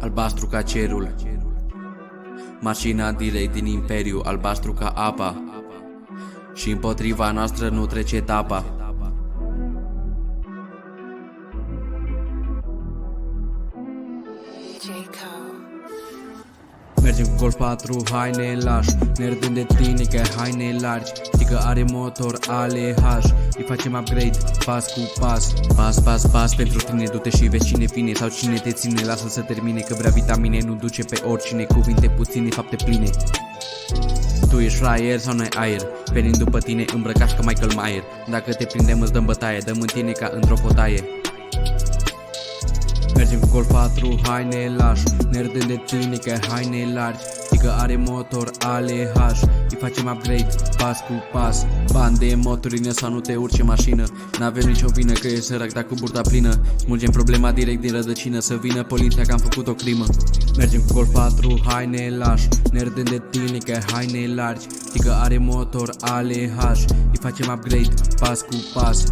albastru ca cerul. Mașina direct din imperiu, albastru ca apa. Și împotriva noastră nu trece etapa. Mergem cu Golf 4, haine lași. Ne râdem de tine că ai haine largi. Știi că are motor ALH. Îi facem upgrade pas cu pas. Pas pentru tine. Du-te și vezi cine vine sau cine te ține. Lasă să termine că vrea vitamine. Nu duce pe oricine. Cuvinte puține, fapte pline. Tu ești fraier sau n-ai aer? Venim după tine îmbrăcați ca Michael Mayer. Dacă te prindem îți dăm bătaie. Dăm în tine ca într-o fotaie. Mergem cu Golf 4, haine lași. Ne râdem de tine că ai haine largi. Știi că are motor ALH. Îi facem upgrade pas cu pas. Bani de motorină sau nu te urci în mașină. N-avem nicio vină că e sărac, dar cu burta plină. Smulgem problema direct din rădăcină. Să vină poliția că am făcut o crimă. Mergem cu Golf 4, haine lași. Ne râdem de tine că ai haine largi. Știi că are motor ALH. Îi facem upgrade pas cu pas.